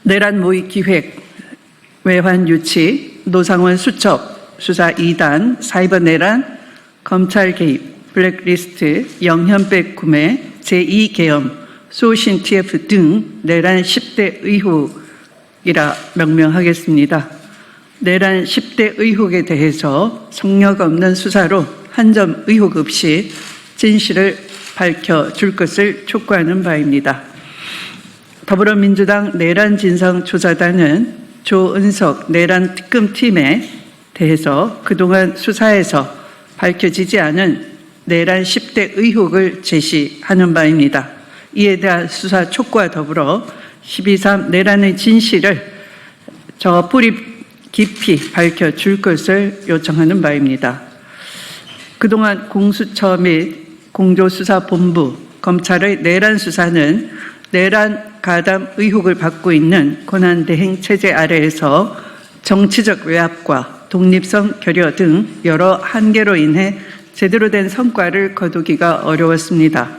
내란 모의 기획, 외환 유치, 노상원 수첩, 수사 2단, 사이버 내란, 검찰 개입, 블랙리스트, 영현백 구매, 제2계엄, 소신 TF 등 내란 10대 의혹이라 명명하겠습니다. 내란 10대 의혹에 대해서 속력 없는 수사로 한 점 의혹 없이 진실을 밝혀줄 것을 촉구하는 바입니다. 더불어민주당 내란진상조사단은 조은석 내란특검팀에 대해서 그동안 수사에서 밝혀지지 않은 내란 10대 의혹을 제시하는 바입니다. 이에 대한 수사 촉구와 더불어 12.3 내란의 진실을 뿌리 깊이 밝혀줄 것을 요청하는 바입니다. 그동안 공수처 및 공조수사본부, 검찰의 내란 수사는 내란 가담 의혹을 받고 있는 권한대행 체제 아래에서 정치적 외압과 독립성 결여 등 여러 한계로 인해 제대로 된 성과를 거두기가 어려웠습니다.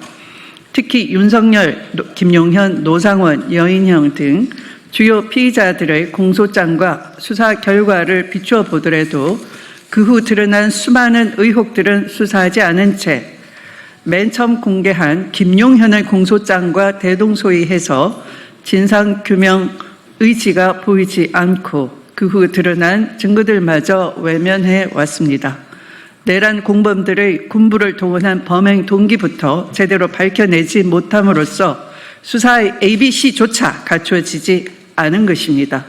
특히 윤석열, 김용현, 노상원, 여인형 등 주요 피의자들의 공소장과 수사 결과를 비추어 보더라도 그 후 드러난 수많은 의혹들은 수사하지 않은 채 맨 처음 공개한 김용현의 공소장과 대동소이해서 진상규명 의지가 보이지 않고 그 후 드러난 증거들마저 외면해 왔습니다. 내란 공범들의 군부를 동원한 범행 동기부터 제대로 밝혀내지 못함으로써 수사의 ABC조차 갖추어지지 않은 것입니다.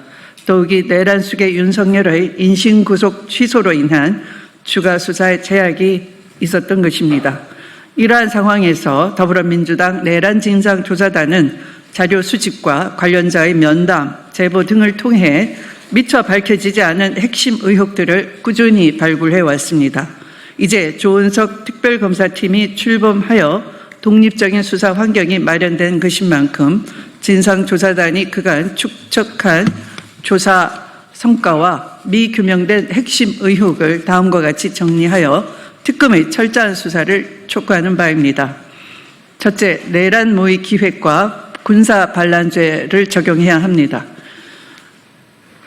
더욱이 내란 속의 윤석열의 인신구속 취소로 인한 추가 수사의 제약이 있었던 것입니다. 이러한 상황에서 더불어민주당 내란진상조사단은 자료 수집과 관련자의 면담, 제보 등을 통해 미처 밝혀지지 않은 핵심 의혹들을 꾸준히 발굴해 왔습니다. 이제 조은석 특별검사팀이 출범하여 독립적인 수사 환경이 마련된 것인 만큼 진상조사단이 그간 축적한 조사 성과와 미규명된 핵심 의혹을 다음과 같이 정리하여 특검의 철저한 수사를 촉구하는 바입니다. 첫째, 내란 모의 기획과 군사 반란죄를 적용해야 합니다.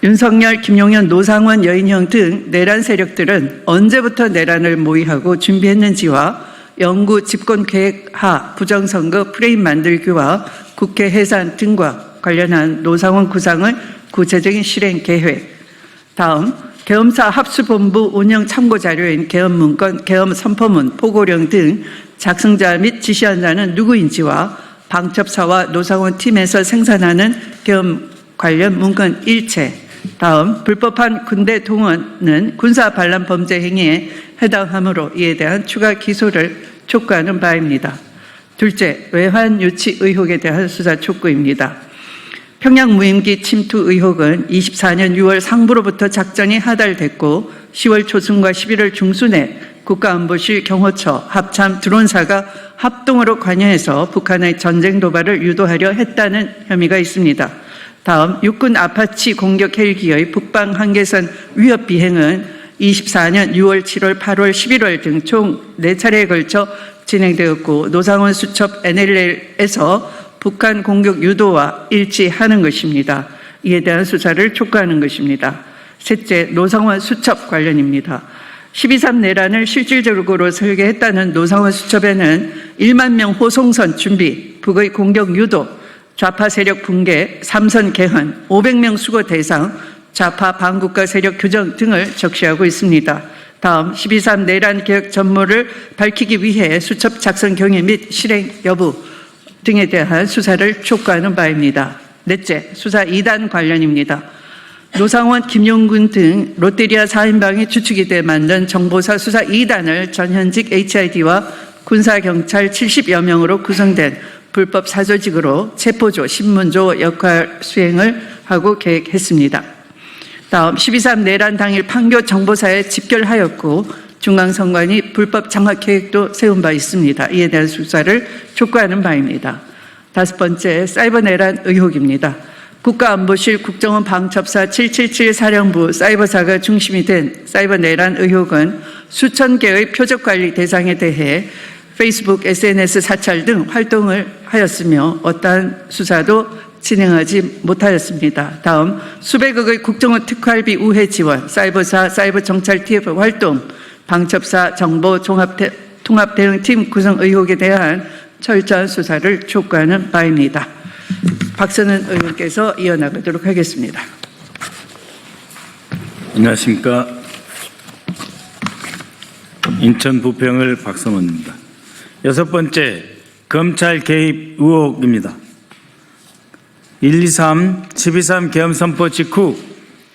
윤석열, 김용현, 노상원, 여인형 등 내란 세력들은 언제부터 내란을 모의하고 준비했는지와 영구 집권계획 하 부정선거 프레임 만들기와 국회 해산 등과 관련한 노상원 구상의 구체적인 실행 계획. 다음, 계엄사 합수본부 운영 참고자료인 계엄문건, 계엄선포문, 포고령 등 작성자 및 지시한 자는 누구인지와 방첩사와 노상원 팀에서 생산하는 계엄 관련 문건 일체. 다음, 불법한 군대 동원은 군사 반란 범죄 행위에 해당하므로 이에 대한 추가 기소를 촉구하는 바입니다. 둘째, 외환 유치 의혹에 대한 수사 촉구입니다. 평양 무인기 침투 의혹은 24년 6월 상부로부터 작전이 하달됐고 10월 초순과 11월 중순에 국가안보실 경호처 합참 드론사가 합동으로 관여해서 북한의 전쟁 도발을 유도하려 했다는 혐의가 있습니다. 다음, 육군 아파치 공격 헬기의 북방 한계선 위협 비행은 24년 6월, 7월, 8월, 11월 등 총 4차례에 걸쳐 진행되었고 노상원 수첩 NLL에서 북한 공격 유도와 일치하는 것입니다. 이에 대한 수사를 촉구하는 것입니다. 셋째, 노상원 수첩 관련입니다. 12.3 내란을 실질적으로 설계했다는 노상원 수첩에는 1만 명 호송선 준비, 북의 공격 유도, 좌파 세력 붕괴, 삼선 개헌, 500명 수거 대상, 좌파 반국가 세력 규정 등을 적시하고 있습니다. 다음, 12.3 내란 개혁 전모를 밝히기 위해 수첩 작성 경위 및 실행 여부 등에 대한 수사를 촉구하는 바입니다. 넷째, 수사 2단 관련입니다. 노상원, 김용군 등 롯데리아 4인방이 주축이 돼 만든 정보사 수사 2단을 전현직 HID와 군사경찰 70여 명으로 구성된 불법 사조직으로 체포조, 신문조 역할 수행을 하고 계획했습니다. 다음, 12.3 내란 당일 판교 정보사에 집결하였고 중앙선관위 불법 장악 계획도 세운 바 있습니다. 이에 대한 수사를 촉구하는 바입니다. 다섯 번째, 사이버 내란 의혹입니다. 국가안보실 국정원 방첩사 777 사령부 사이버사가 중심이 된 사이버 내란 의혹은 수천 개의 표적관리 대상에 대해 페이스북, SNS 사찰 등 활동을 하였으며 어떠한 수사도 진행하지 못하였습니다. 다음 수백억의 국정원 특활비 우회 지원, 사이버사 사이버정찰 TF 활동, 방첩사 정보 통합대응팀 구성 의혹에 대한 철저한 수사를 촉구하는 바입니다. 박선은 의원께서 이어나가도록 하겠습니다. 안녕하십니까. 인천 부평을 박선원입니다. 6번째, 검찰 개입 의혹입니다. 12.3 계엄 선포 직후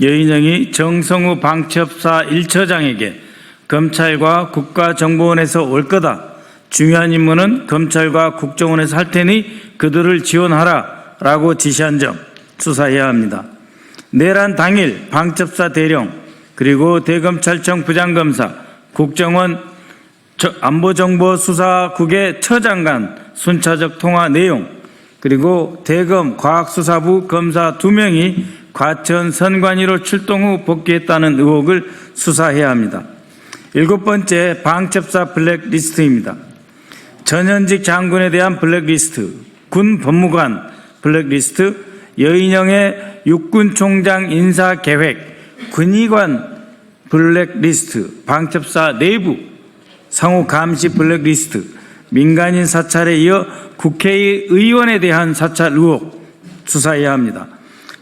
여인영이 정성우 방첩사 1처장에게 검찰과 국가정보원에서 올 거다. 중요한 임무는 검찰과 국정원에서 할 테니 그들을 지원하라 라고 지시한 점 수사해야 합니다. 내란 당일 방첩사 대령 그리고 대검찰청 부장검사 국정원 안보정보수사국의 처장 간 순차적 통화 내용 그리고 대검 과학수사부 검사 2명이 과천 선관위로 출동 후 복귀했다는 의혹을 수사해야 합니다. 7번째, 방첩사 블랙리스트입니다. 전현직 장군에 대한 블랙리스트, 군 법무관 블랙리스트, 여인영의 육군총장 인사계획, 군의관 블랙리스트, 방첩사 내부 상호 감시 블랙리스트, 민간인 사찰에 이어 국회의원에 대한 사찰 의혹 수사해야 합니다.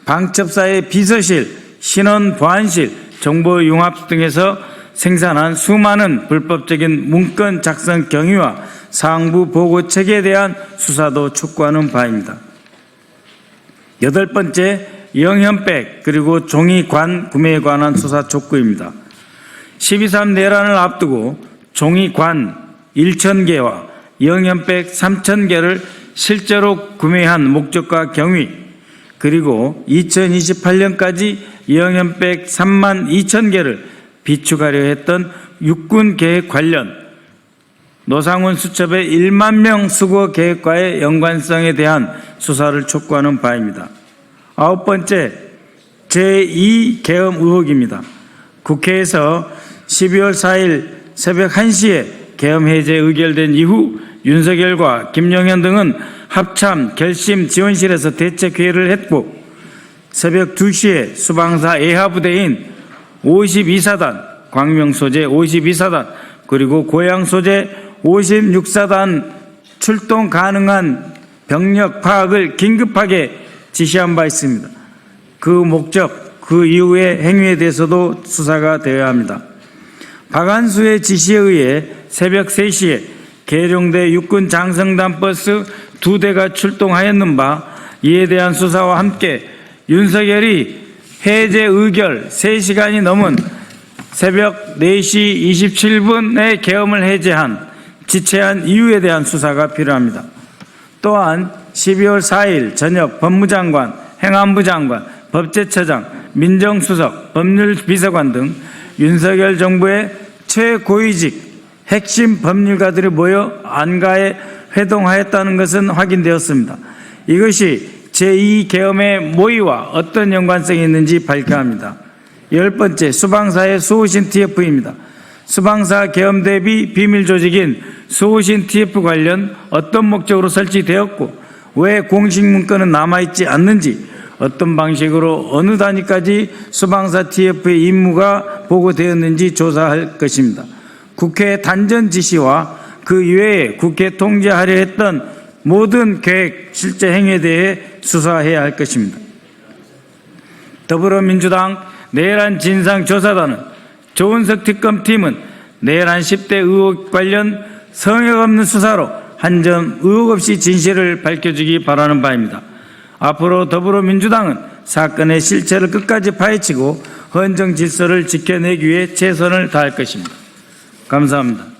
방첩사의 비서실, 신원 보안실, 정보융합 등에서 생산한 수많은 불법적인 문건 작성 경위와 상부 보고 체계에 대한 수사도 촉구하는 바입니다. 8번째, 영현백 그리고 종이관 구매에 관한 수사 촉구입니다. 12.3 내란을 앞두고 종이관 1,000개와 영현백 3,000개를 실제로 구매한 목적과 경위 그리고 2028년까지 영현백 32,000개를 비축하려 했던 육군계획 관련 노상훈 수첩의 1만 명 수거 계획과의 연관성에 대한 수사를 촉구하는 바입니다. 9번째, 제2계엄 의혹입니다. 국회에서 12월 4일 새벽 1시에 계엄 해제 의결된 이후 윤석열과 김용현 등은 합참 결심 지원실에서 대책회의를 했고 새벽 2시에 수방사 예하부대인 52사단, 광명 소재 52사단, 그리고 고양 소재 56사단 출동 가능한 병력 파악을 긴급하게 지시한 바 있습니다. 그 목적, 그 이후의 행위에 대해서도 수사가 되어야 합니다. 박한수의 지시에 의해 새벽 3시에 계룡대 육군 장성단 버스 2대가 출동하였는 바 이에 대한 수사와 함께 윤석열이 해제 의결 3시간이 넘은 새벽 4시 27분에 계엄을 해제한 지체한 이유에 대한 수사가 필요합니다. 또한 12월 4일 저녁 법무장관, 행안부 장관, 법제처장, 민정수석, 법률비서관 등 윤석열 정부의 최고위직 핵심 법률가들이 모여 안가에 회동하였다는 것은 확인되었습니다. 이것이 제2계엄의 모의와 어떤 연관성이 있는지 밝혀야 합니다. 10번째, 수방사의 수호신 TF입니다. 수방사 계엄 대비 비밀 조직인 수호신 TF 관련 어떤 목적으로 설치되었고 왜 공식 문건은 남아있지 않는지 어떤 방식으로 어느 단위까지 수방사 TF의 임무가 보고되었는지 조사할 것입니다. 국회 단전 지시와 그 이외에 국회 통제하려 했던 모든 계획, 실제 행위에 대해 수사해야 할 것입니다. 더불어민주당 내란 진상조사단은 조은석 특검팀은 내란 10대 의혹 관련 성역 없는 수사로 한 점 의혹 없이 진실을 밝혀주기 바라는 바입니다. 앞으로 더불어민주당은 사건의 실체를 끝까지 파헤치고 헌정 질서를 지켜내기 위해 최선을 다할 것입니다. 감사합니다.